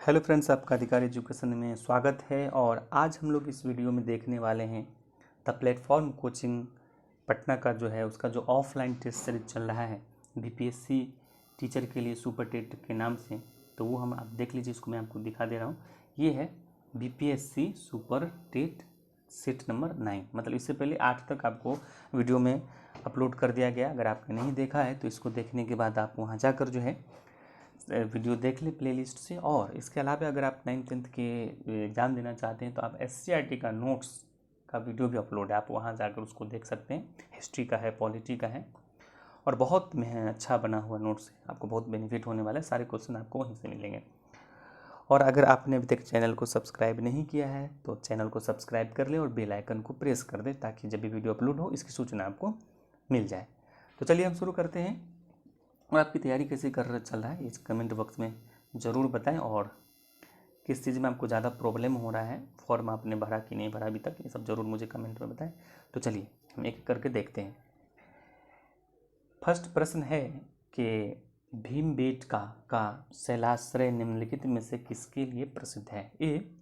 Hello friends, आपका अधिकार education में स्वागत है। और आज हम लोग इस वीडियो में देखने वाले हैं द प्लेटफॉर्म कोचिंग पटना का जो है उसका जो ऑफलाइन टेस्ट सीरीज चल रहा है बीपीएससी टीचर के लिए सुपर टेट के नाम से। तो वो हम आप देख लीजिए, इसको मैं आपको दिखा दे रहा हूँ। ये है BPSC super TET set number 9, मतलब इससे पहले 8 तक आपको वीडियो में अपलोड कर दिया गया। अगर आपने नहीं देखा है तो इसको देखने के बाद आप वहाँ जाकर जो है वीडियो देख ले प्लेलिस्ट से। और इसके अलावा अगर आप 9th-10th के एग्ज़ाम देना चाहते हैं तो आप एससीईआरटी का नोट्स का वीडियो भी अपलोड है, आप वहाँ जाकर उसको देख सकते हैं। हिस्ट्री का है, पॉलिटी का है, और बहुत अच्छा बना हुआ नोट्स है, आपको बहुत बेनिफिट होने वाला है। सारे क्वेश्चन आपको वहीं से मिलेंगे। और अगर आपने अभी तक चैनल को सब्सक्राइब नहीं किया है तो चैनल को सब्सक्राइब कर लें और बेल आइकन को प्रेस कर दें, ताकि जब भी वीडियो अपलोड हो इसकी सूचना आपको मिल जाए। तो चलिए हम शुरू करते हैं। और आपकी तैयारी कैसे चल रहा है इस कमेंट बॉक्स में ज़रूर बताएं। और किस चीज़ में आपको ज़्यादा प्रॉब्लम हो रहा है, फॉर्म आपने भरा कि नहीं भरा अभी तक, ये सब ज़रूर मुझे कमेंट में बताएं। तो चलिए हम एक करके देखते हैं। फर्स्ट प्रश्न है कि भीमबेटका का शैलाश्रय निम्नलिखित में से किसके लिए प्रसिद्ध है? ए,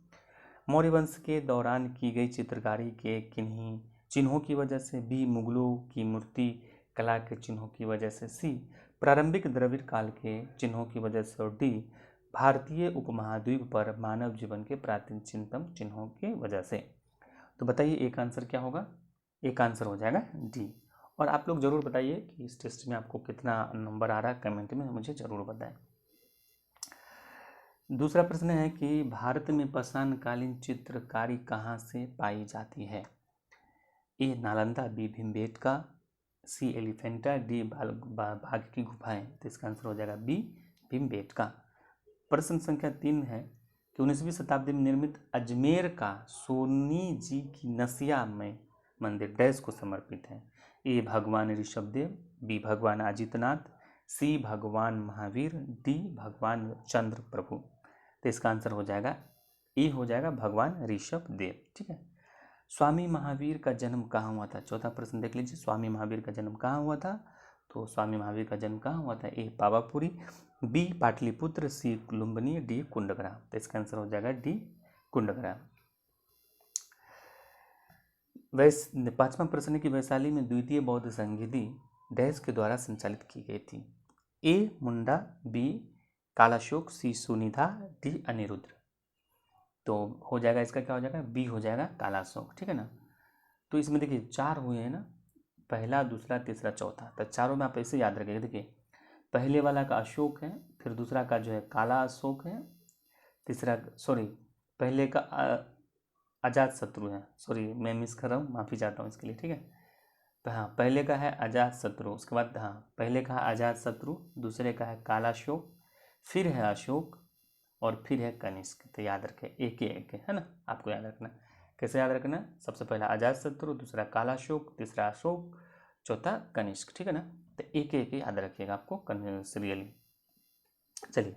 मौर्य वंश के दौरान की गई चित्रकारी के किन्हीं चिन्हों की वजह से। बी, मुगलों की मूर्ति कला के चिन्हों की वजह से। सी, प्रारंभिक द्रविड़ काल के चिन्हों की वजह से। और डी, भारतीय उपमहाद्वीप पर मानव जीवन के प्राचीनतम चिन्हों की वजह से। तो बताइए एक आंसर क्या होगा? एक आंसर हो जाएगा डी। और आप लोग ज़रूर बताइए कि इस टेस्ट में आपको कितना नंबर आ रहा है, कमेंट में मुझे ज़रूर बताएं। दूसरा प्रश्न है कि भारत में पाषाणकालीन चित्रकारी कहाँ से पाई जाती है? ए, नालंदा। बी, भीमबेटका। सी, एलिफेंटा। डी, बाघ की गुफाएं। तो इसका आंसर हो जाएगा बी, भीमबेटका। प्रश्न संख्या 3 है कि 19वीं शताब्दी में निर्मित अजमेर का सोनी जी की नसिया में मंदिर डैश को समर्पित है? ए, भगवान ऋषभदेव। बी, भगवान अजितनाथ। सी, भगवान महावीर। डी, भगवान चंद्र प्रभु। तो इसका आंसर हो जाएगा ए, हो जाएगा भगवान ऋषभदेव। ठीक है। स्वामी महावीर का जन्म कहाँ हुआ था? चौथा प्रश्न देख लीजिए, स्वामी महावीर का जन्म कहाँ हुआ था? तो स्वामी महावीर का जन्म कहाँ हुआ था? ए, पावापुरी। बी, पाटलिपुत्र। सी, लुम्बिनी। डी, कुंडग्राम। तो इसका आंसर हो जाएगा डी, कुंडग्राम। पांचवा प्रश्न है कि वैशाली में द्वितीय बौद्ध संघिधि डैश के द्वारा संचालित की गई थी? ए, मुंडा। बी, कालाशोक। सी, सुनिधा। डी, अनिरुद्ध। तो हो जाएगा इसका क्या हो जाएगा? बी हो जाएगा, कालाशोक। ठीक है ना। तो इसमें देखिए 4 हुए हैं ना, पहला, दूसरा, तीसरा, चौथा। तो चारों में आप ऐसे याद रखिएगा। देखिए पहले वाला का अशोक है, फिर दूसरा का जो है काला अशोक है, तीसरा पहले का अजात शत्रु है। सॉरी, मैं मिस कर रहा हूँ, माफ़ी चाहता हूँ इसके लिए। ठीक है। तो हाँ, पहले का है अजात शत्रु, उसके बाद हाँ पहले का है अजात शत्रु, दूसरे का है कालाशोक, फिर है अशोक, और फिर है कनिष्क। तो याद रखें एक एक है ना, आपको याद रखना। कैसे याद रखना? सबसे पहला अजात शत्रु, दूसरा कालाशोक, तीसरा अशोक, चौथा कनिष्क। ठीक है ना। तो एक एक याद रखिएगा आपको सीरियली। चलिए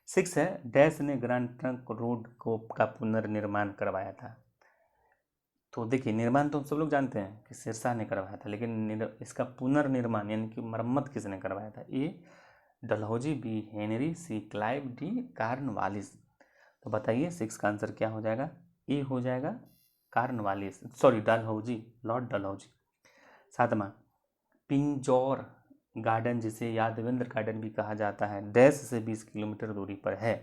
6 है, डैश ने ग्रैंड ट्रंक रोड का पुनर्निर्माण करवाया था? तो देखिए निर्माण तो हम सब लोग जानते हैं कि शेरशाह ने करवाया था, लेकिन इसका पुनर्निर्माण यानी कि मरम्मत किसने करवाया था? A, Dalhousie. B, Henry. C, Clive. D, Cornwallis. तो बताइए 6 का आंसर क्या हो जाएगा? ए हो जाएगा Cornwallis, sorry Dalhousie, Lord Dalhousie. 7वां, पिंजौर गार्डन, जिसे यादवेंद्र गार्डन भी कहा जाता है, डैश से 20 किलोमीटर दूरी पर है?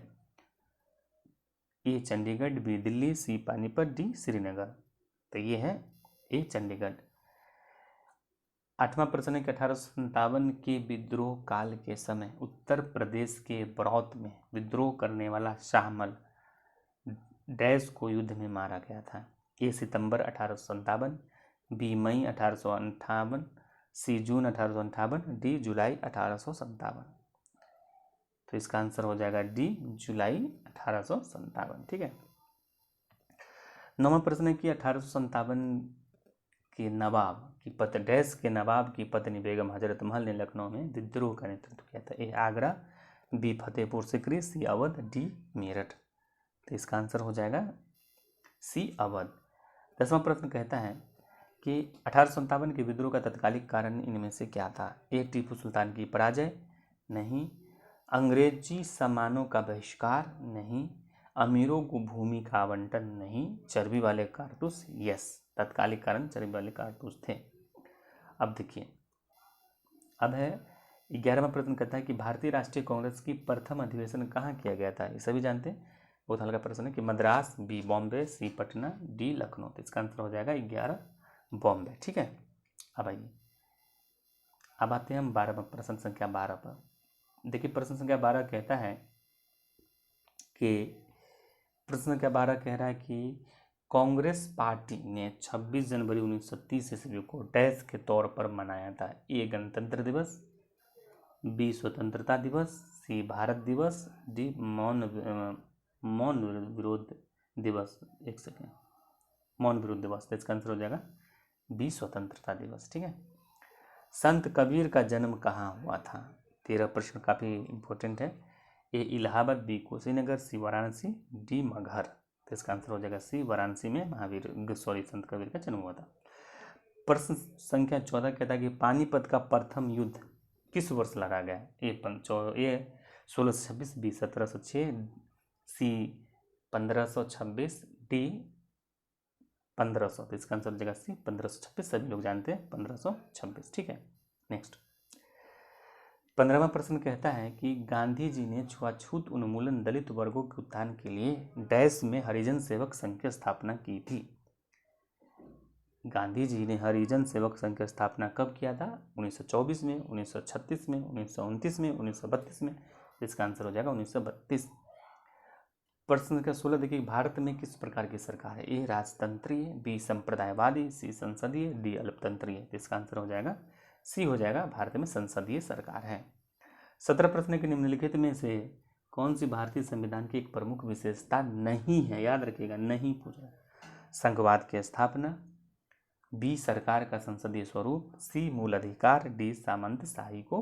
ए, चंडीगढ़। बी, दिल्ली। सी, पानीपत। डी, श्रीनगर। तो ये है ए, चंडीगढ़। 8वां प्रश्न है कि 1857 के विद्रोह काल के समय उत्तर प्रदेश के बरौत में विद्रोह करने वाला शाहमल डैश को युद्ध में मारा गया था? ए, सितंबर 1857। बी, मई 1858। सी, जून 1858। डी, जुलाई 1857। तो इसका आंसर हो जाएगा डी, जुलाई 1857। ठीक है। 9वां प्रश्न है कि 1857 के नवाब की पत्नी डैश के नवाब की पत्नी बेगम हजरत महल ने लखनऊ में विद्रोह का नेतृत्व किया था? ए, आगरा। बी, फतेहपुर सीकरी। सी, अवध। डी, मेरठ। तो इसका आंसर हो जाएगा सी, अवध। 10वां प्रश्न कहता है कि 1857 के विद्रोह का तत्कालिक कारण इनमें से क्या था? ए, टीपू सुल्तान की पराजय। नहीं। अंग्रेजी सामानों का बहिष्कार। नहीं। अमीरों को भूमि का आवंटन नहीं, चर्बी वाले कारतूस यस, तत्कालिक कारण चर्बी वाले कारतूस थे। अब देखिए, अब है 11वां प्रश्न कहता है कि भारतीय राष्ट्रीय कांग्रेस की प्रथम अधिवेशन कहाँ किया गया था। ये सभी जानते हैं, बहुत हल्का प्रश्न है कि मद्रास, बी बॉम्बे, सी पटना, डी लखनऊ। तो इसका आंसर हो जाएगा 11 बॉम्बे। ठीक है, अब आइए, अब आते हैं हम 12 प्रश्न संख्या 12 पर। देखिए प्रश्न संख्या 12 कहता है कि प्रश्न संख्या 12 कह रहा है कि कांग्रेस पार्टी ने 26 जनवरी 1930 ईस्वी को डैश के तौर पर मनाया था। ए गणतंत्र दिवस, बी स्वतंत्रता दिवस, सी भारत दिवस, डी मौन विरोध दिवस। एक सेकेंड, मौन विरोध दिवस। तो इसका आंसर हो जाएगा बी स्वतंत्रता दिवस। ठीक है, संत कबीर का जन्म कहाँ हुआ था। 13 प्रश्न काफ़ी इंपॉर्टेंट है। ए इलाहाबाद, बी कुशीनगर, सी वाराणसी, डी मगहर। तो इसका आंसर हो जाएगा सी वराणसी में संत कबीर का जन्म हुआ था। प्रश्न संख्या 14 कहता है कि पानीपत का प्रथम युद्ध किस वर्ष लड़ा गया। ए 1626, बी 1706, सी 1526, डी 1500। तो इसका आंसर हो जाएगा सी 1526। सभी लोग जानते हैं 1526। ठीक है, नेक्स्ट 15वां प्रश्न कहता है कि गांधी जी ने छुआछूत उन्मूलन, दलित वर्गों के उत्थान के लिए डैश में हरिजन सेवक संघ की स्थापना की थी। गांधी जी ने हरिजन सेवक संघ की स्थापना कब किया था। 1924 में, 1936 में, 1929 में, 1932 में। इसका आंसर हो जाएगा 1932। प्रश्न संख्या 16 देखिए, भारत में किस प्रकार की सरकार है। ए राजतंत्रीय, बी संप्रदायवादी, सी संसदीय, डी अल्पतंत्रीय। इसका आंसर हो जाएगा सी हो जाएगा, भारत में संसदीय सरकार है। 17 प्रश्न के निम्नलिखित में से कौन सी भारतीय संविधान की एक प्रमुख विशेषता नहीं है। याद रखिएगा, नहीं पूछा। संघवाद की स्थापना, बी सरकार का संसदीय स्वरूप, सी मूल अधिकार, डी सामंतशाही को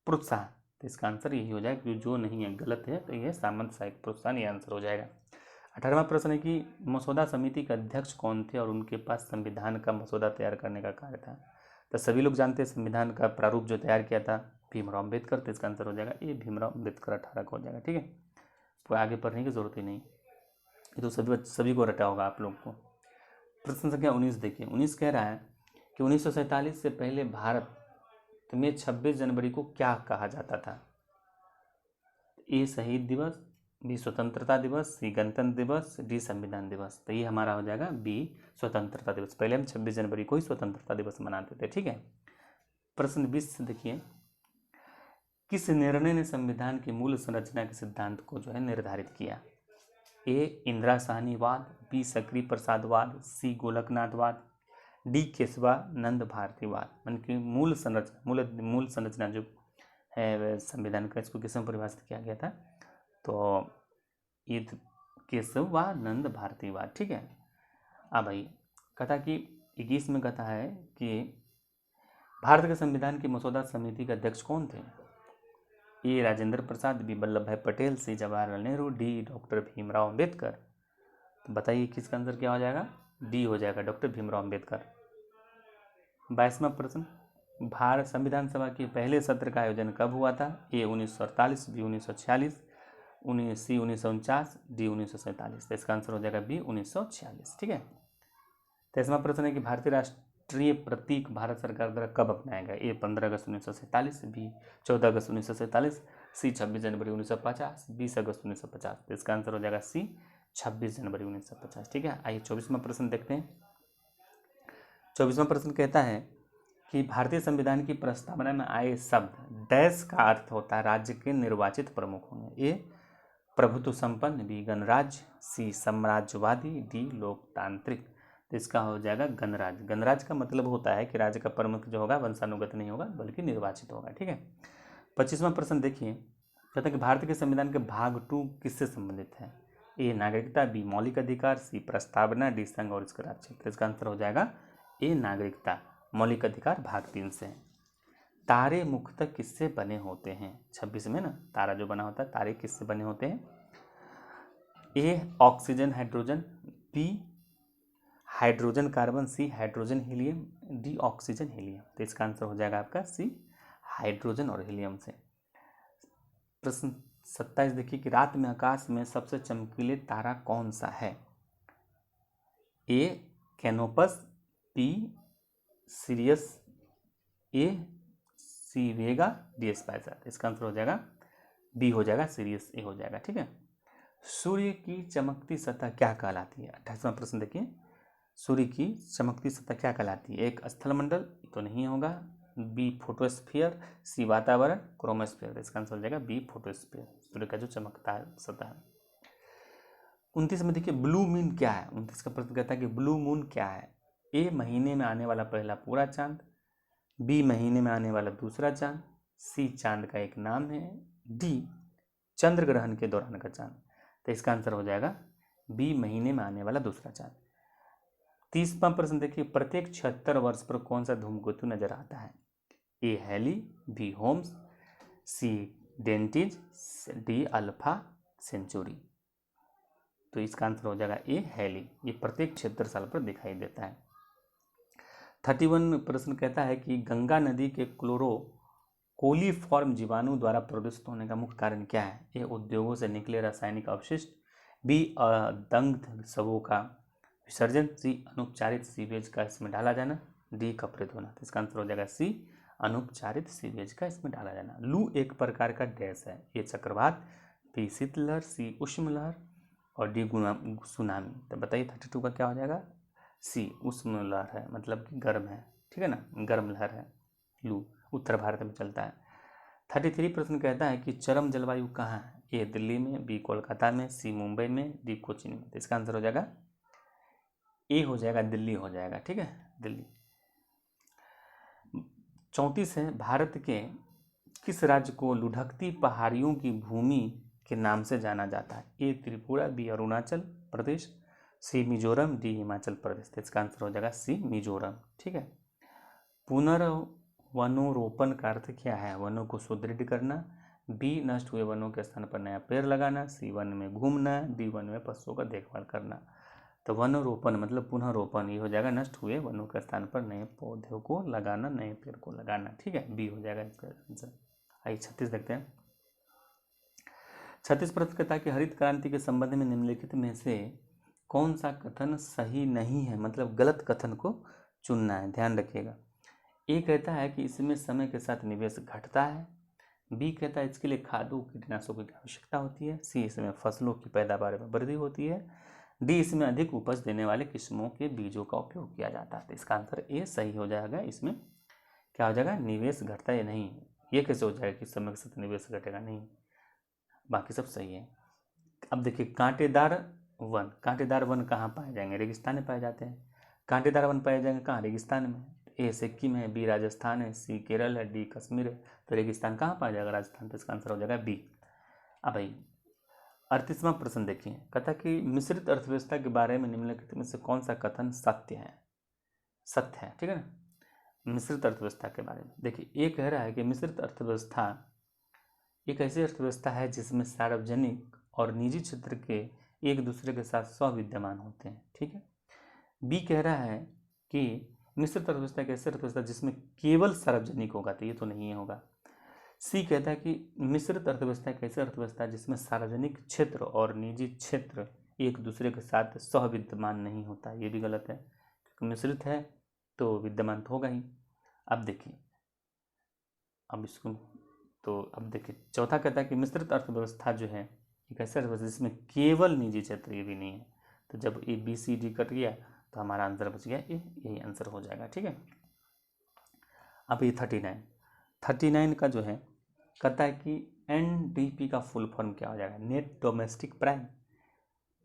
प्रोत्साहन। तो इसका आंसर यही हो जाएगा, क्योंकि जो नहीं है गलत है, तो यह सामंतशाही प्रोत्साहन, ये आंसर हो जाएगा। 18वां प्रश्न है कि मसौदा समिति के अध्यक्ष कौन थे और उनके पास संविधान का मसौदा तैयार करने का कार्य था। तो सभी लोग जानते हैं संविधान का प्रारूप जो तैयार किया था भीमराव अम्बेडकर। तो इसका आंसर हो जाएगा ये भीमराव अम्बेडकर 18 का हो जाएगा। ठीक है, तो आगे पढ़ने की जरूरत ही नहीं, ये तो सभी को रटा होगा आप लोग को। प्रश्न संख्या 19 देखिए, 19 कह रहा है कि 1947 से पहले भारत में 26 जनवरी को क्या कहा जाता था। ए शहीद दिवस, बी स्वतंत्रता दिवस, सी गणतंत्र दिवस, डी संविधान दिवस। तो ये हमारा हो जाएगा बी स्वतंत्रता दिवस। पहले हम 26 जनवरी को ही स्वतंत्रता दिवस मनाते थे। ठीक है, प्रश्न 20 देखिए, किस निर्णय ने संविधान की मूल संरचना के सिद्धांत को जो है निर्धारित किया। ए इंदिरा साहनीवाद, बी सक्रिय प्रसादवाद, सी गोलकनाथवाद, डी केशवानंद भारतीवाद। मन की मूल संरचना जो है संविधान का, इसको किस में परिभाषित किया गया था। तो ये केशवानंद भारतीवाद। ठीक है, अब भाई कहता कि 21 में कहता है कि भारत के संविधान की मसौदा समिति के अध्यक्ष कौन थे। ए राजेंद्र प्रसाद, बी वल्लभ भाई पटेल, सी जवाहरलाल नेहरू, डी डॉक्टर भीमराव अम्बेडकर। तो बताइए किसका आंसर क्या हो जाएगा। डी हो जाएगा, डॉक्टर भीमराव अम्बेडकर। 22वां प्रश्न, भारत संविधान सभा के पहले सत्र का आयोजन कब हुआ था। ए 1948, बी 1946, सी 1949, डी 1947। तो इसका आंसर हो जाएगा बी 1946। ठीक है, 23वां प्रश्न है कि भारतीय राष्ट्रीय प्रतीक भारत सरकार द्वारा कब अपनाया गया। ए 15 अगस्त 1947, बी 14 अगस्त 1947, सी 26 जनवरी 1950, 20 अगस्त 1950। तो इसका आंसर हो जाएगा सी 26 जनवरी 1950। ठीक है, आइए 24वां प्रश्न देखते हैं। 24वां प्रश्न कहता है कि भारतीय संविधान की प्रस्तावना में आए शब्द डैश का अर्थ होता है राज्य के निर्वाचित प्रमुख होंगे। ए प्रभुत्व संपन्न, बी गणराज्य, सी साम्राज्यवादी, डी लोकतांत्रिक। तो इसका हो जाएगा गणराज्य। गणराज्य का मतलब होता है कि राज्य का प्रमुख जो होगा वंशानुगत नहीं होगा बल्कि निर्वाचित होगा। ठीक है, 25वां प्रश्न देखिए, कहता है कि भारत के संविधान के भाग 2 किससे संबंधित है। ए नागरिकता, बी मौलिक अधिकार, सी प्रस्तावना, डी संघ और इसका राज्य। तो इसका आंसर हो जाएगा ए नागरिकता, मौलिक अधिकार भाग 3 से। तारे मुख्यतः किससे बने होते हैं। 26 में ना तारा जो बना होता है, तारे किससे बने होते हैं। A oxygen hydrogen, B hydrogen carbon, C hydrogen helium, D oxygen helium. तो इसका आंसर हो जाएगा आपका सी हाइड्रोजन और हीलियम से। प्रश्न 27 देखिए कि रात में आकाश में सबसे चमकीले तारा कौन सा है? A Canopus, B Sirius, A C Vega, D Spica. इसका आंसर हो जाएगा बी हो जाएगा, सीरियस ए हो जाएगा। ठीक है। सूर्य की चमकती सतह क्या कहलाती है? 28वां प्रश्न देखिए, सूर्य की चमकती सतह क्या कहलाती है? एक स्थलमंडल तो नहीं होगा, बी फोटोस्फीयर, सी वातावरण, क्रोमोस्फीयर। इसका आंसर हो जाएगा बी फोटोस्फीयर, सूर्य का जो चमकता है सतह। 29 में देखिए ब्लू मून क्या है? 29 का प्रश्न कहता है कि ब्लू मून क्या है? ए महीने में आने वाला पहला पूरा चांद, बी महीने में आने वाला दूसरा चांद, सी चांद का एक नाम है, डी चंद्र ग्रहण के दौरान का चांद। तो इसका आंसर हो जाएगा बी महीने में आने वाला दूसरा चांद। 30वां प्रश्न देखिए, प्रत्येक 76 वर्ष पर कौन सा धूमकेतु नजर आता है? ए हैली, बी होम्स, सी डेंटिज, डी अल्फा सेंचुरी। तो इसका आंसर हो जाएगा ए हैली, ये प्रत्येक 76 साल पर दिखाई देता है। 31 प्रश्न कहता है कि गंगा नदी के कोलीफॉर्म जीवाणु द्वारा प्रदूषित होने का मुख्य कारण क्या है? ए उद्योगों से निकले रासायनिक अपशिष्ट, बी दग्ध शवों का विसर्जन, सी अनुपचारित सीवेज का इसमें डाला जाना, डी कपड़े धोना। तो इसका आंसर हो जाएगा सी अनुपचारित सीवेज का इसमें डाला जाना। लू एक प्रकार का डैश है, ए चक्रवात, बी शीतलहर, सी उष्मलहर और डी सुनामी। तो बताइए 32 का क्या हो जाएगा? सी उष्मलहर है, मतलब कि गर्म है। ठीक है ना, गर्म लहर है लू, उत्तर भारत में चलता है। 33 प्रश्न कहता है कि चरम जलवायु कहाँ है? ए दिल्ली में, बी कोलकाता में, सी मुंबई में, डी कोचीन में। तो इसका आंसर हो जाएगा ए हो जाएगा, दिल्ली हो जाएगा। ठीक है, दिल्ली। 34 है, भारत के किस राज्य को लुढ़कती पहाड़ियों की भूमि के नाम से जाना जाता है? ए त्रिपुरा, बी अरुणाचल प्रदेश, सी मिजोरम, डी हिमाचल प्रदेश। तो इसका आंसर हो जाएगा सी मिजोरम। ठीक है। पुनर्वनोरोपण का अर्थ क्या है? वनों को सुदृढ़ करना, बी नष्ट हुए वनों के स्थान पर नया पेड़ लगाना, सी वन में घूमना, डी वन में पशुओं का देखभाल करना। तो वनरोपण मतलब पुनः रोपण, ये हो जाएगा नष्ट हुए वनों के स्थान पर नए पौधों को लगाना, नए पेड़ को लगाना। ठीक है, बी हो जाएगा इसका आंसर। आइए 36 देखते हैं। 36 प्रश्न कहता है कि हरित क्रांति के संबंध में निम्नलिखित में से कौन सा कथन सही नहीं है? मतलब गलत कथन को चुनना है, ध्यान रखिएगा। ए कहता है कि इसमें समय के साथ निवेश घटता है, बी कहता है इसके लिए खादों कीटनाशकों की आवश्यकता होती है, सी इसमें फसलों की पैदावार में वृद्धि होती है, डी इसमें अधिक उपज देने वाले किस्मों के बीजों का उपयोग किया जाता है। तो इसका आंसर ए सही हो जाएगा। इसमें क्या हो जाएगा? निवेश घटता है नहीं, ये कैसे हो जाएगा कि समय के साथ निवेश घटेगा? नहीं, बाकी सब सही है। अब देखिए कांटेदार वन कहाँ पाए जाएंगे? रेगिस्तान में पाए जाते हैं। कांटेदार वन पाए जाएंगे कहाँ? रेगिस्तान में। ए सिक्किम है, बी राजस्थान है, सी केरल है, डी कश्मीर है। तो रेगिस्तान कहाँ पाया जाएगा? राजस्थान। तो इसका आंसर हो जाएगा बी। अब भाई 38वां प्रश्न देखिए, कहता कि मिश्रित अर्थव्यवस्था के बारे में निम्नलिखित में से कौन सा कथन सत्य है? सत्य है, ठीक है ना। मिश्रित अर्थव्यवस्था के बारे में देखिए, ये कह रहा है कि मिश्रित अर्थव्यवस्था एक ऐसी अर्थव्यवस्था है जिसमें सार्वजनिक और निजी क्षेत्र के एक दूसरे के साथ सह-विद्यमान होते हैं। ठीक है। बी कह रहा है कि मिश्रित अर्थव्यवस्था एक ऐसी अर्थव्यवस्था जिसमें केवल सार्वजनिक होगा, तो ये तो नहीं होगा। सी कहता है कि मिश्रित अर्थव्यवस्था एक ऐसी अर्थव्यवस्था है जिसमें सार्वजनिक क्षेत्र और निजी क्षेत्र एक दूसरे के साथ सह विद्यमान नहीं होता। ये भी गलत है, क्योंकि मिश्रित है तो विद्यमान तो होगा ही। अब देखिए, अब देखिए चौथा कहता है कि मिश्रित अर्थव्यवस्था जो है एक ऐसी अर्थव्यवस्था जिसमें केवल निजी क्षेत्र, ये भी नहीं है। तो जब A B C D cut गया तो हमारा आंसर बच गया ए, यही आंसर हो जाएगा। ठीक है। अब ये 39 का जो है कहता है कि NDP का फुल फॉर्म क्या हो जाएगा? Net domestic prime,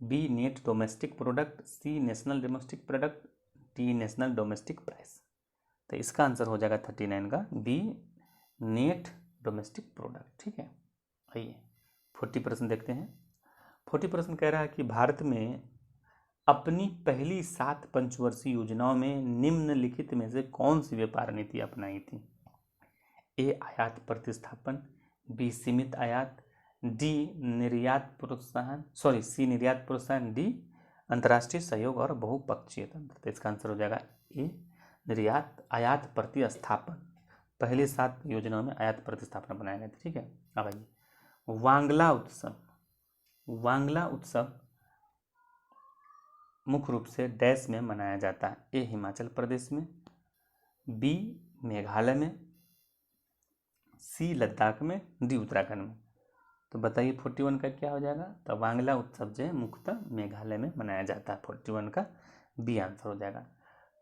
B net domestic product, C national domestic product, D national domestic price. तो इसका आंसर हो जाएगा 39 का बी नेट डोमेस्टिक प्रोडक्ट। ठीक है। आइए 40% देखते हैं। 40% कह रहा है कि भारत में अपनी पहली 7 पंचवर्षीय योजनाओं में निम्नलिखित में से कौन सी व्यापार नीति अपनाई थी? ए आयात प्रतिस्थापन, बी सीमित आयात, डी निर्यात प्रोत्साहन, सी निर्यात प्रोत्साहन, डी अंतर्राष्ट्रीय सहयोग और बहुपक्षीय तंत्र। तो इसका आंसर हो जाएगा ए निर्यात आयात प्रतिस्थापन। पहले 7 योजनाओं में आयात प्रतिस्थापन बनाए गए थे। ठीक है। अब आइए वांगला उत्सव, वांगला उत्सव मुख्य रूप से डैश में मनाया जाता है। ए हिमाचल प्रदेश में, बी मेघालय में, सी लद्दाख में, डी उत्तराखंड में। तो बताइए 41 का क्या हो जाएगा। तो वांगला उत्सव जो है मुख्यतः मेघालय में मनाया जाता है। 41 का बी आंसर हो जाएगा।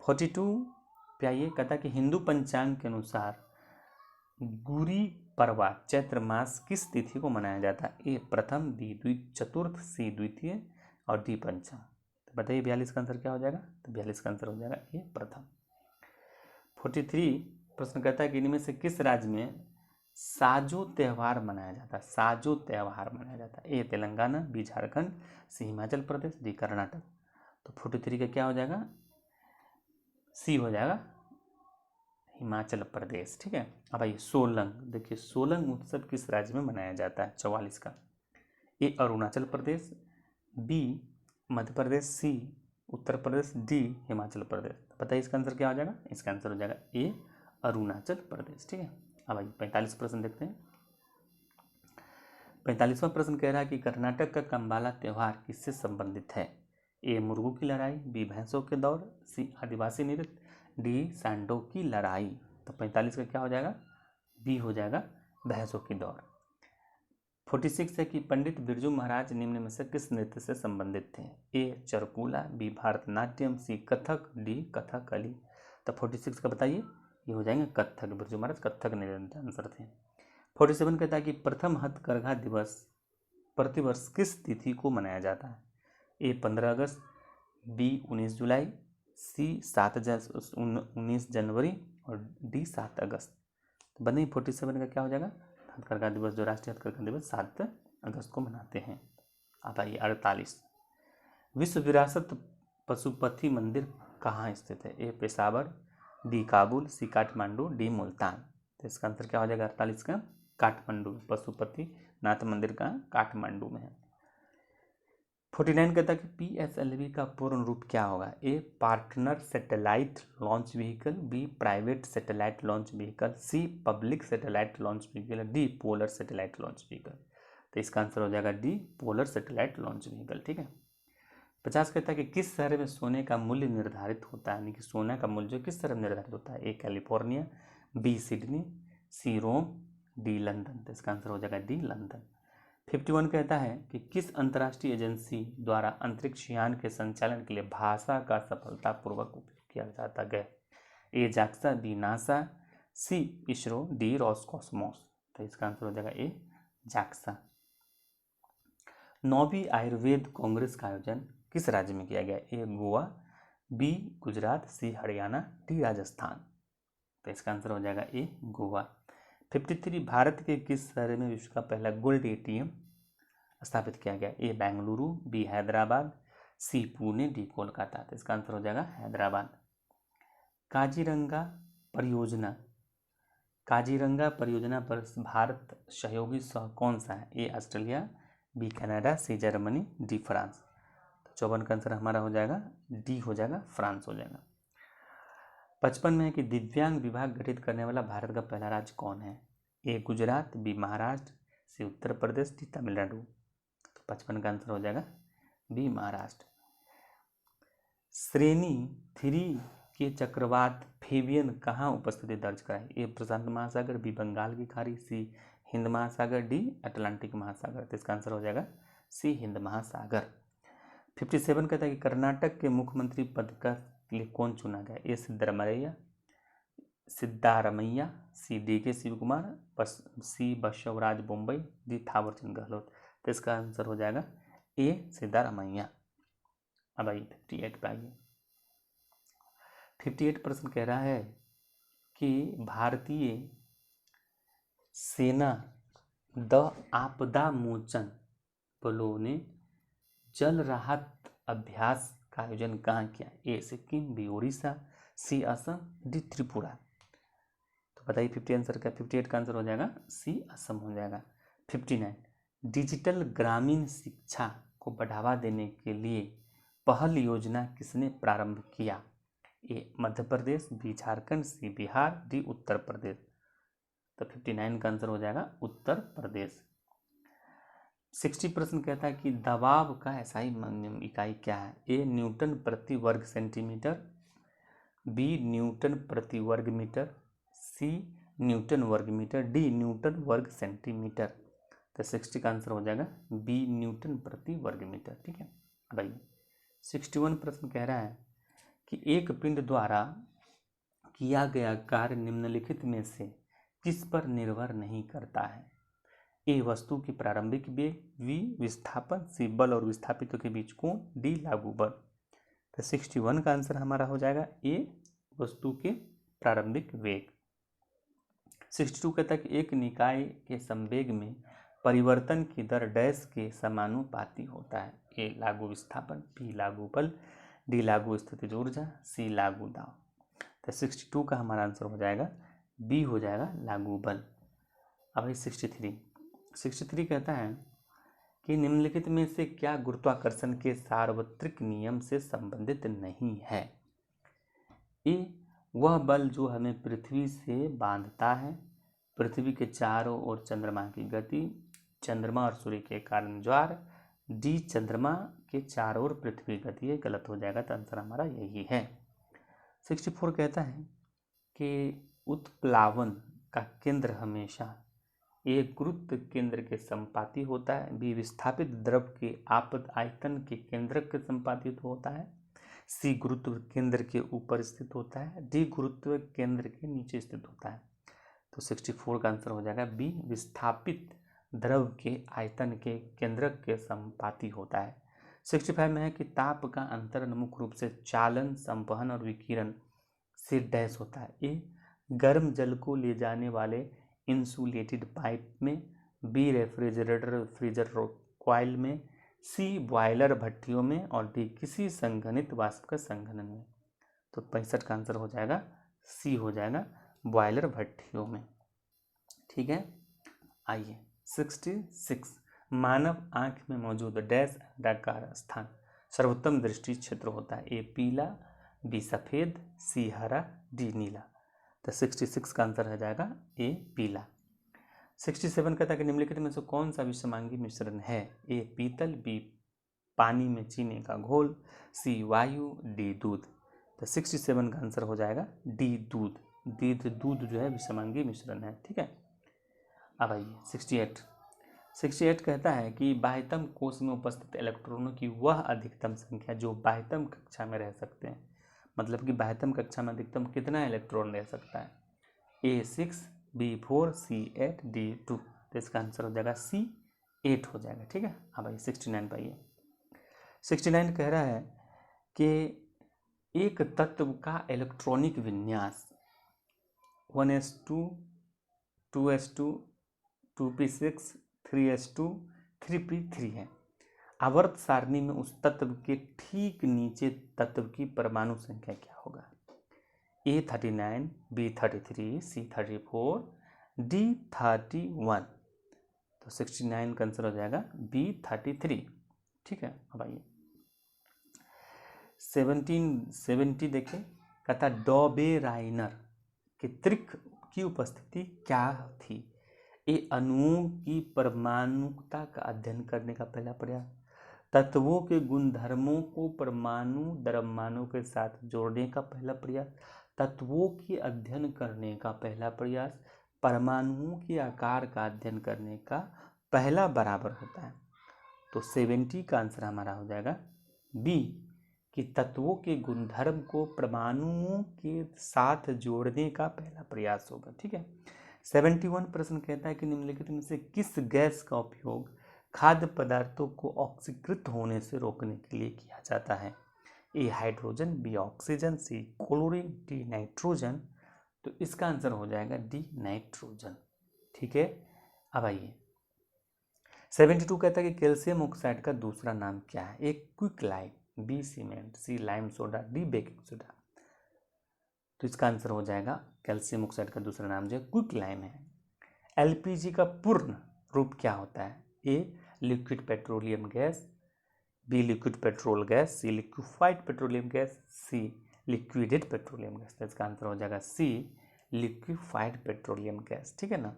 42 पे आइए, कहता है कि हिंदू पंचांग के अनुसार गुड़ी पड़वा चैत्र मास किस तिथि को मनाया जाता है। ए प्रथम, बी चतुर्थ, सी द्वितीय और डी पंचम। तो बताइए 42 का आंसर क्या हो जाएगा। तो 42 का आंसर हो जाएगा ए प्रथम। 43 प्रश्न कहता है कि इनमें से किस राज्य में साजो त्यौहार मनाया जाता है। साजो त्यौहार मनाया जाता है। ए तेलंगाना, बी झारखंड, सी हिमाचल प्रदेश, डी कर्नाटक। तो 43 का क्या हो जाएगा, सी हो जाएगा हिमाचल प्रदेश। ठीक है। अब आइए सोलंग, देखिए सोलंग उत्सव किस राज्य में मनाया जाता है। 44 का, ए अरुणाचल प्रदेश, बी मध्य प्रदेश, सी उत्तर प्रदेश, डी हिमाचल प्रदेश। बताइए इसका आंसर क्या हो जाएगा। इसका आंसर हो जाएगा ए अरुणाचल प्रदेश। ठीक है। अब आइए 45 प्रश्न देखते हैं। 45वां प्रश्न कह रहा है कि कर्नाटक का कंबाला त्यौहार किससे संबंधित है। ए मुर्गों की लड़ाई, बी भैंसों के दौड़, सी आदिवासी नृत्य, डी सांडों की लड़ाई। तो 45 का क्या हो जाएगा, बी हो जाएगा भैंसों की दौड़। 46 है कि पंडित बिरजू महाराज निम्न में से किस नृत्य से संबंधित थे। ए चरकूला, बी भारतनाट्यम, सी कथक, डी कथकली। तो 46 का बताइए, ये हो जाएंगे कथक। बिरजू महाराज कथक नृत्य आंसर थे। 47 कहता है कि प्रथम हथकरघा दिवस प्रतिवर्ष किस तिथि को मनाया जाता है। ए 15 अगस्त, बी 19 जुलाई, सी 19 जनवरी और डी 7 अगस्त। तो बने 47 का क्या हो जाएगा, हथकरघा दिवस जो राष्ट्रीय हथकरघा दिवस 7 अगस्त को मनाते हैं। अब आइए 48, विश्व विरासत पशुपति मंदिर कहाँ स्थित है। ए पेशावर, बी काबुल, सी काठमांडू, डी मुल्तान। तो इसका आंसर क्या हो जाएगा 48 का, काठमांडू। पशुपति नाथ मंदिर का काठमांडू में है। 49 कहता है कि PSLV का पूर्ण रूप क्या होगा। A partner satellite launch vehicle, B private satellite launch vehicle, C public satellite launch vehicle, D polar satellite launch vehicle. तो इसका आंसर हो जाएगा D polar satellite launch vehicle. ठीक है। 50 कहता है कि किस शहर में सोने का मूल्य निर्धारित होता है, यानी कि सोना का मूल्य जो किस शहर में निर्धारित होता है। ए कैलिफोर्निया, बी सिडनी, सी रोम, डी लंदन। तो इसका आंसर हो जाएगा डी लंदन। 51 कहता है कि किस अंतर्राष्ट्रीय एजेंसी द्वारा अंतरिक्ष यान के संचालन के लिए भाषा का सफलतापूर्वक उपयोग किया जाता है। ए जाक्सा, बी नासा, सी इसरो, डी रॉसकॉस्मोस। तो इसका आंसर हो जाएगा ए जाक्सा। 9वीं आयुर्वेद कांग्रेस का आयोजन किस राज्य में किया गया। ए गोवा, बी गुजरात, सी हरियाणा, डी राजस्थान। तो इसका आंसर हो जाएगा ए गोवा। 53 भारत के किस शहर में विश्व का पहला गोल्ड ATM स्थापित किया गया। ए बेंगलुरु, बी हैदराबाद, सी पुणे, डी कोलकाता। तो इसका आंसर हो जाएगा हैदराबाद। काजीरंगा परियोजना, काजीरंगा परियोजना पर भारत सहयोगी सह कौन सा है। A Australia, B Canada, C Germany, D France. तो 54 का आंसर हमारा हो जाएगा डी हो जाएगा फ्रांस हो जाएगा। 55 में है कि दिव्यांग विभाग गठित करने वाला भारत का पहला राज्य कौन है। ए गुजरात, बी महाराष्ट्र, सी उत्तर प्रदेश, डी तमिलनाडु। तो 55 का आंसर हो जाएगा बी महाराष्ट्र। श्रेणी 3 के चक्रवात फेबियन कहाँ उपस्थिति दर्ज कराई। ए प्रशांत महासागर, बी बंगाल की खाड़ी, सी हिंद महासागर, डी अटलांटिक महासागर। तो इसका आंसर हो जाएगा सी हिंद महासागर। 57 कहता है कि कर्नाटक के मुख्यमंत्री पद का लिए कौन चुना गया। ए सिद्धारमैया, सी DK शिव कुमार, सी बसवराज बोम्बई, डी थावरचंद गहलोत। तो इसका आंसर हो जाएगा ए सिद्धारमैया। अब आइए 58 पे आइए। 58 प्रश्न कह रहा है कि भारतीय सेना द आपदा मोचन बलों ने जल राहत अभ्यास का आयोजन कहाँ किया। ए सिक्किम, बी उड़ीसा, सी असम, डी त्रिपुरा। तो बताइए 58 का आंसर हो जाएगा सी असम हो जाएगा। 59 डिजिटल ग्रामीण शिक्षा को बढ़ावा देने के लिए पहल योजना किसने प्रारंभ किया। ए मध्य प्रदेश, बी झारखंड, सी बिहार, डी उत्तर प्रदेश। तो 59 का आंसर हो जाएगा उत्तर प्रदेश। 60% कहता है कि दबाव का एसआई इकाई क्या है। ए न्यूटन प्रति वर्ग सेंटीमीटर, बी न्यूटन प्रति वर्ग मीटर, सी न्यूटन वर्ग मीटर, डी न्यूटन वर्ग सेंटीमीटर। तो 60 का आंसर हो जाएगा बी न्यूटन प्रति वर्ग मीटर। ठीक है भाई। 61 प्रश्न कह रहा है कि एक पिंड द्वारा किया गया कार्य निम्नलिखित में से किस पर निर्भर नहीं करता है। ए वस्तु की प्रारंभिक वेग, बी विस्थापन, सी बल और विस्थापितों के बीच कोण, डी लागू बल। तो 61 का आंसर हमारा हो जाएगा ए वस्तु के प्रारंभिक वेग। 62 कहता है कि एक निकाय के संवेग में परिवर्तन की दर डैश के समानुपाती होता है। ए लागू विस्थापन, बी लागू बल, डी लागू स्थितिज ऊर्जा, सी लागू दाब। तो 62 का हमारा आंसर हो जाएगा बी हो जाएगा लागू बल। अब 63 कहता है कि निम्नलिखित में से क्या गुरुत्वाकर्षण के सार्वत्रिक नियम से संबंधित नहीं है। ए वह बल जो हमें पृथ्वी से बांधता है, पृथ्वी के चारों ओर चंद्रमा की गति, चंद्रमा और सूर्य के कारण ज्वार, डी चंद्रमा के चारों ओर पृथ्वी गति। ये गलत हो जाएगा, तो आंसर हमारा यही है। 64 कहता है कि उत्प्लावन का केंद्र हमेशा एक गुरुत्व केंद्र के संपाती होता है, बी विस्थापित द्रव के आपत आयतन के केंद्रक के संपातित होता है, सी गुरुत्व केंद्र के ऊपर स्थित होता है, डी गुरुत्व केंद्र के नीचे स्थित होता है। तो 64 का आंसर हो जाएगा बी विस्थापित द्रव के आयतन के केंद्रक के संपाती होता है। 65 में है कि ताप का अंतरण मुख्य रूप से चालन, संवहन और विकिरण से डैश होता है। ए गर्म जल को ले जाने वाले इंसुलेटेड पाइप में, बी रेफ्रिजरेटर फ्रीजर कॉइल में, सी बॉयलर भट्टियों में और डी किसी संघनित वाष्प का संघनन में। तो 65 का आंसर हो जाएगा सी हो जाएगा बॉयलर भट्टियों में। ठीक है। आइए 66 मानव आंख में मौजूद डैश अंडाकार स्थान सर्वोत्तम दृष्टि क्षेत्र होता है। ए पीला, बी सफेद, सी हरा, डी नीला। तो 66 का आंसर हो जाएगा ए पीला। 67 कहता है कि निम्नलिखित में से कौन सा विषमांगी मिश्रण है। ए पीतल, बी पानी में चीनी का घोल, सी वायु, डी दूध। तो 67 का आंसर हो जाएगा डी दूध। दूध जो है विषमांगी मिश्रण है। ठीक है। अब आइए 68 कहता है कि बाह्यतम कोश में उपस्थित इलेक्ट्रॉनों की वह अधिकतम संख्या जो बाह्यतम कक्षा में रह सकते हैं। मतलब कि बाह्यतम कक्षा में अधिकतम कितना इलेक्ट्रॉन रह सकता है। ए 6, बी 4, सी 8, डी 2। तो इसका आंसर हो जाएगा सी 8 हो जाएगा। ठीक है। अब आइए 69 पाइए। 69 कह रहा है कि एक तत्व का इलेक्ट्रॉनिक विन्यास 1s2, 2s2, 2p6, 3s2, 3p3 है। आवर्त सारणी में उस तत्व के ठीक नीचे तत्व की परमाणु संख्या क्या होगा। ए 39, बी 33, सी 34, डी 31। तो 69 का आंसर हो जाएगा बी 33। ठीक है। अब आइए 70 देखिए। कहता डॉबेराइनर के त्रिक की उपस्थिति क्या थी। ए अणुओं की परमाणुकता का अध्ययन करने का पहला प्रयास, तत्वों के गुणधर्मों को परमाणु द्रव्यमानों के साथ जोड़ने का पहला प्रयास, तत्वों के अध्ययन करने का पहला प्रयास, परमाणुओं के आकार का अध्ययन करने का पहला बराबर होता है। तो 70 का आंसर हमारा हो जाएगा बी कि तत्वों के गुणधर्म को परमाणुओं के साथ जोड़ने का पहला प्रयास होगा। ठीक है। 71 प्रश्न कहता है कि निम्नलिखित में से किस गैस का उपयोग खाद्य पदार्थों को ऑक्सीकृत होने से रोकने के लिए किया जाता है। ए हाइड्रोजन, बी ऑक्सीजन, सी क्लोरीन, डी नाइट्रोजन। तो इसका आंसर हो जाएगा डी नाइट्रोजन। ठीक है। अब आइए 72 कहता है कि कैल्शियम ऑक्साइड का दूसरा नाम क्या है। A quick lime, B cement, C lime soda, D baking soda. तो इसका आंसर हो जाएगा कैल्शियम ऑक्साइड का दूसरा नाम जो है क्विक लाइम है। एलपीजी का पूर्ण रूप क्या होता है। A liquid petroleum gas, B liquid petrol gas, C liquefied petroleum gas, C liquided petroleum gas. तो इसका आंसर हो जाएगा सी लिक्विफाइड पेट्रोलियम गैस। ठीक है ना।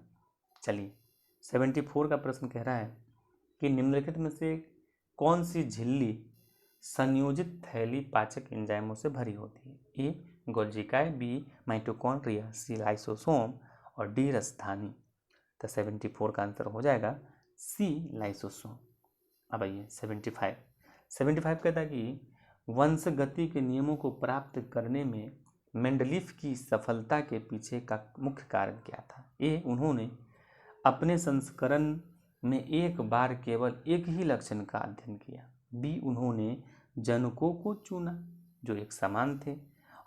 चलिए 74 का प्रश्न कह रहा है कि निम्नलिखित में से कौन सी झिल्ली संयोजित थैली पाचक एंजाइमों से भरी होती है? ए गोल्जिकाय, बी माइटोकॉन्ड्रिया, सी लाइसोसोम और डी राजधानी। तो 74 का आंसर हो जाएगा सी लाइसोसोम। अब आइए 75 कहता है कि वंशगति के नियमों को प्राप्त करने में मेंडलीफ की सफलता के पीछे का मुख्य कारण क्या था? ए उन्होंने अपने संस्करण में एक बार केवल एक ही लक्षण का अध्ययन किया, बी उन्होंने जनकों को चुना जो एक समान थे,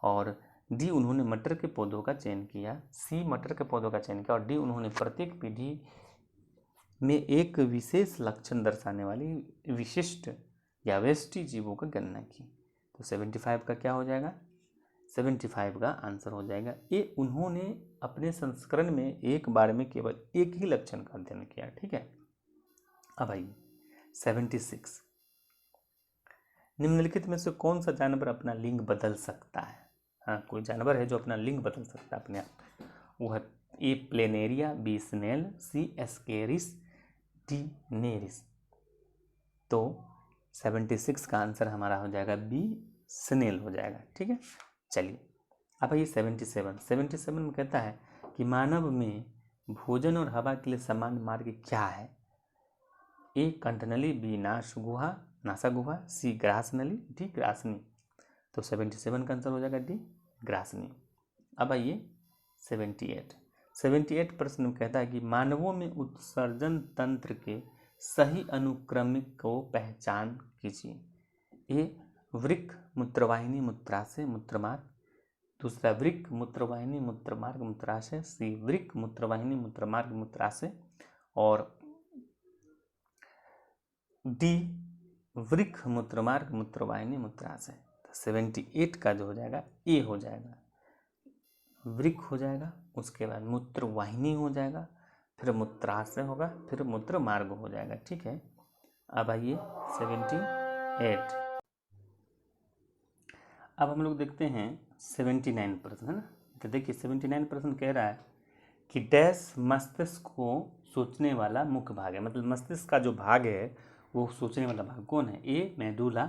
और डी उन्होंने मटर के पौधों का चयन किया, सी मटर के पौधों का चयन किया, और डी उन्होंने प्रत्येक पीढ़ी में एक विशेष लक्षण दर्शाने वाली विशिष्ट या वेष्टि जीवों का गणना की। तो 75 का क्या हो जाएगा? 75 का आंसर हो जाएगा ए उन्होंने अपने संस्करण में एक बार में केवल एक ही लक्षण का अध्ययन किया। ठीक है, अब आइए 76, निम्नलिखित में से कौन सा जानवर अपना लिंग बदल सकता है? हाँ, कोई जानवर है जो अपना लिंग बदल सकता है अपने आप। वो है ए प्लेनेरिया, बी स्नेल, सी एस्केरिस, डी नेरिस। तो 76 का आंसर हमारा हो जाएगा बी स्नेल हो जाएगा। ठीक है, चलिए अब ये 77 में कहता है कि मानव में भोजन और हवा के लिए समान मार्ग क्या है? ए कंठनली, बी नासा गुहा, सी ग्रास नली, डी ग्रासनी। तो 77 का आंसर हो जाएगा डी ग्रासनी। अब आइए 78 प्रश्न में कहता है कि मानवों में उत्सर्जन तंत्र के सही अनुक्रमिक को पहचान कीजिए। ए वृक्क मूत्रवाहिनी मूत्राशय मूत्रमार्ग, दूसरा वृक्क मूत्रवाहिनी मूत्रमार्ग मूत्राशय, सी वृक्क मूत्रवाहिनी मूत्रमार्ग मूत्राशय, और डी वृक्क मूत्रमार्ग मूत्रवाहिनी मूत्राशय। तो 78 का जो हो जाएगा ए हो जाएगा, वृक्क हो जाएगा, उसके बाद मूत्रवाहिनी हो जाएगा, फिर मूत्राशय होगा, फिर मूत्र मार्ग हो जाएगा। ठीक है, अब आइए 78। अब हम लोग देखते हैं 79 प्रश्न, है ना। तो देखिए 79 प्रश्न कह रहा है कि डैश मस्तिष्क को सोचने वाला मुख्य भाग है, मतलब मस्तिष्क का जो भाग है वो सोचने वाला भाग कौन है? ए मेडुला,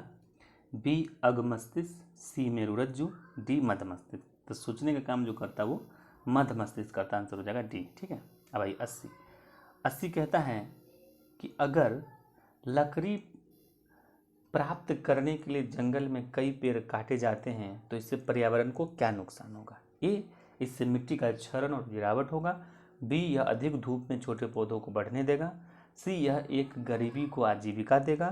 बी अग्मस्तिष्क, सी मेरुरज्जु, डी मध्य मस्तिष्क। तो सोचने का काम जो करता है वो मध्य मस्तिष्क करता, आंसर हो जाएगा डी। ठीक है, अब भाई 80 कहता है कि अगर लकड़ी प्राप्त करने के लिए जंगल में कई पेड़ काटे जाते हैं तो इससे पर्यावरण को क्या नुकसान होगा? ए इससे मिट्टी का क्षरण और गिरावट होगा, बी यह अधिक धूप में छोटे पौधों को बढ़ने देगा, सी यह एक गरीबी को आजीविका देगा,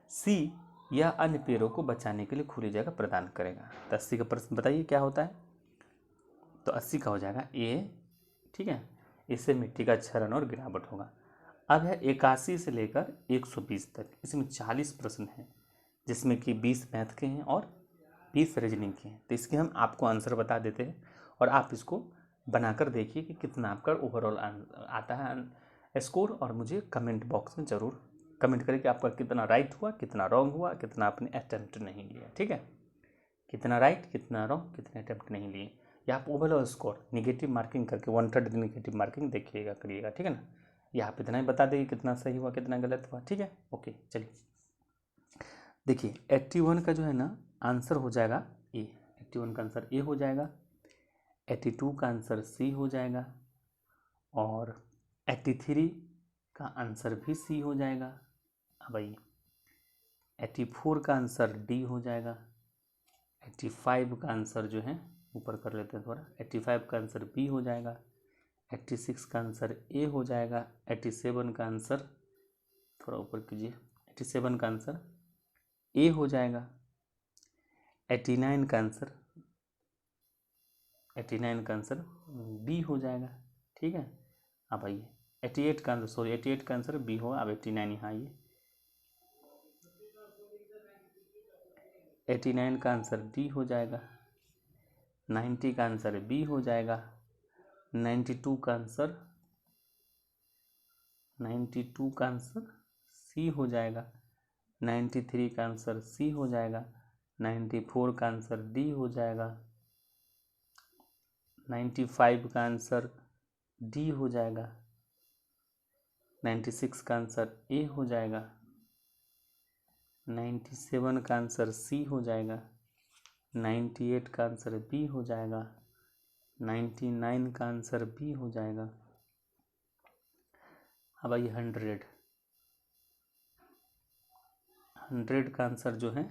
सी यह अन्य पेड़ों को बचाने के लिए खुली जगह प्रदान करेगा। तो 80 का प्रश्न बताइए क्या होता है? तो 80 का हो जाएगा ए। ठीक है, इससे मिट्टी का क्षरण और गिरावट होगा। अब है 81 से लेकर 120 तक, इसमें 40 प्रश्न हैं जिसमें कि 20 मैथ के हैं और 20 रीजनिंग के हैं। तो इसके हम आपको आंसर बता देते हैं और आप इसको बनाकर देखिए कि कितना आपका ओवरऑल आता है स्कोर, और मुझे कमेंट बॉक्स में ज़रूर कमेंट करें कि आपका कितना राइट हुआ, कितना रॉन्ग हुआ, कितना आपने अटेम्प्ट नहीं लिया। ठीक है, कितना राइट, कितना रॉन्ग, कितने अटेम्प्ट नहीं लिए, या आप ओवरऑल स्कोर निगेटिव मार्किंग करके 1/3 निगेटिव मार्किंग देखिएगा करिएगा। ठीक है ना, या आप इतना ही बता देंगे कितना सही हुआ कितना गलत हुआ। ठीक है, ओके। चलिए देखिए 81 का जो है ना आंसर हो जाएगा ए, 81 का आंसर ए हो जाएगा, 82 का आंसर सी हो जाएगा, और 83 का आंसर भी सी हो जाएगा। अब आइए 84 का आंसर डी हो जाएगा, 85 का आंसर जो है ऊपर कर लेते हैं थोड़ा, 85 का आंसर बी हो जाएगा, 86 का आंसर ए हो जाएगा, 87 का आंसर थोड़ा ऊपर कीजिए, 87 का आंसर ए हो जाएगा, 89 का आंसर बी हो जाएगा। ठीक है, अब आइए 88 का आंसर बी होगा। अब 89 यहाँ आइए, 89 का आंसर डी हो जाएगा, 90 का आंसर बी हो जाएगा, 92 का आंसर सी हो जाएगा, 93 का आंसर सी हो जाएगा, 94 का आंसर डी हो जाएगा, 95 का आंसर डी हो जाएगा, 96 का आंसर ए हो जाएगा, 97 का आंसर सी हो जाएगा, 98 का आंसर बी हो जाएगा, 99 का आंसर बी हो जाएगा। अब आइए 100 का आंसर जो है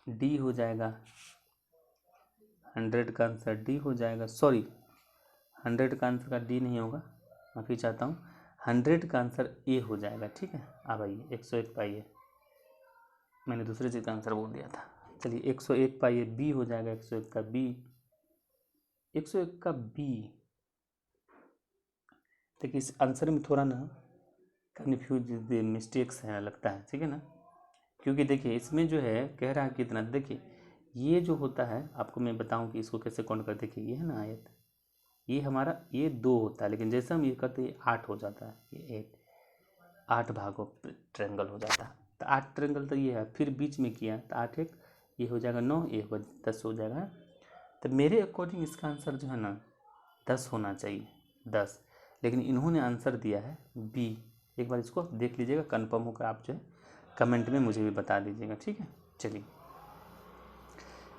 डी हो जाएगा, 100 का आंसर डी हो जाएगा, सॉरी 100 का आंसर का डी नहीं होगा, माफ़ी चाहता हूँ, 100 का आंसर ए हो जाएगा। ठीक है, अब आइए 101 पाइए, मैंने दूसरे चीज़ का आंसर बोल दिया था। चलिए 101 पाइए बी हो जाएगा, 101 का बी, 101 का बी। देखिए इस आंसर में थोड़ा ना कन्फ्यूज मिस्टेक्स हैं लगता है, ठीक है ना, क्योंकि देखिए इसमें जो है कह रहा है कितना, देखिए ये जो होता है आपको मैं बताऊं कि इसको कैसे काउंट कर, देखिए ये है ना आयत, ये हमारा ये 2 होता है, लेकिन जैसे हम ये करते हैं 8 हो जाता है, ये 8 भागों ट्रेंगल हो जाता है। तो 8 ट्रेंगल तो ये है, फिर बीच में किया तो 8 1 ये हो जाएगा 9, ये हो 10 हो जाएगा। तो मेरे अकॉर्डिंग इसका आंसर जो है ना 10 होना चाहिए, 10, लेकिन इन्होंने आंसर दिया है बी। एक बार इसको देख लीजिएगा, कंफर्म होकर आप जो है कमेंट में मुझे भी बता दीजिएगा, ठीक है। चलिए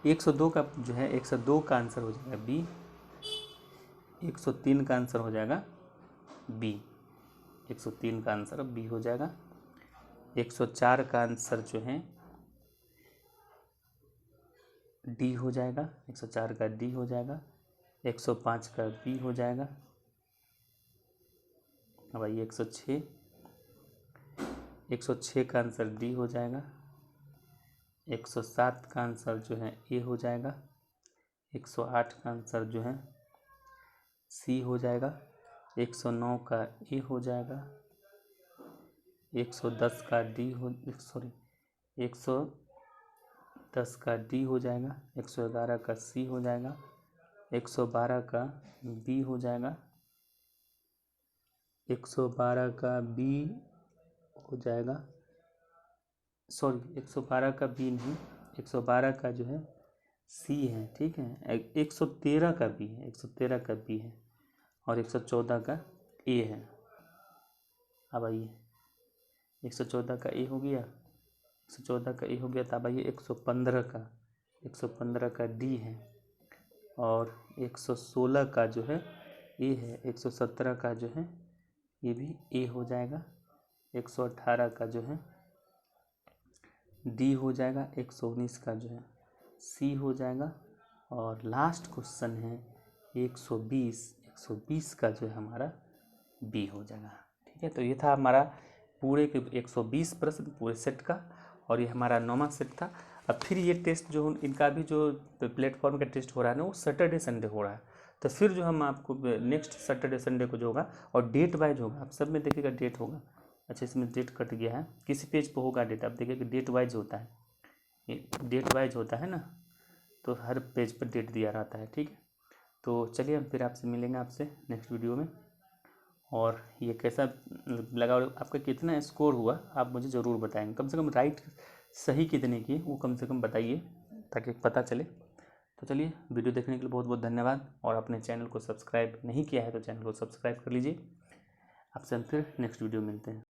102 का जो है 102 का आंसर हो जाएगा बी, 103 का आंसर हो जाएगा बी, 103 का आंसर बी हो जाएगा। 104 का आंसर जो है डी हो जाएगा, 104 का डी हो जाएगा, 105 का बी हो जाएगा। अब आइए 106, 106 का आंसर डी हो जाएगा, 107 का आंसर जो है ए हो जाएगा, 108 का आंसर जो है सी हो जाएगा, 109 का ए हो जाएगा, 110 का डी हो, सॉरी 110 का डी हो जाएगा, 111 का सी हो जाएगा, 112 का बी हो जाएगा, 112 का बी हो जाएगा, सॉरी 112 का बी नहीं, 112 का जो है सी है, ठीक है। 113 का बी है, 113 का बी है, और 114 का ए है। अब आइए 114 का ए हो गया, 114 का ए हो गया, तो अब आइए 115 का डी है, और 116 का जो है ए है, 117 का जो है ये भी ए हो जाएगा, 118 का जो है डी हो जाएगा, 119 का जो है सी हो जाएगा, और लास्ट क्वेश्चन है 120 का जो है हमारा बी हो जाएगा। ठीक है, तो ये था हमारा पूरे के 120 प्रश्न पूरे सेट का, और ये हमारा 9वां सेट था। अब फिर ये टेस्ट जो इनका भी जो प्लेटफॉर्म का टेस्ट हो रहा है ना वो सैटरडे संडे हो रहा है, तो फिर जो हम आपको नेक्स्ट सैटरडे संडे को जो होगा, और डेट वाइज होगा, आप सब में देखिएगा डेट होगा। अच्छा इसमें डेट कट गया है, किसी पेज पर होगा डेट, आप देखिए डेट वाइज होता है, ये डेट वाइज होता है ना, तो हर पेज पर डेट दिया रहता है, ठीक है। तो चलिए हम फिर आपसे मिलेंगे आपसे नेक्स्ट वीडियो में, और ये कैसा लगा और आपका कितना स्कोर हुआ आप मुझे ज़रूर बताएंगे, कम से कम राइट सही कितने की वो कम से कम बताइए ताकि पता चले। तो चलिए वीडियो देखने के लिए बहुत बहुत धन्यवाद, और अपने चैनल को सब्सक्राइब नहीं किया है तो चैनल को सब्सक्राइब कर लीजिए। आपसे हम फिर नेक्स्ट वीडियो मिलते हैं।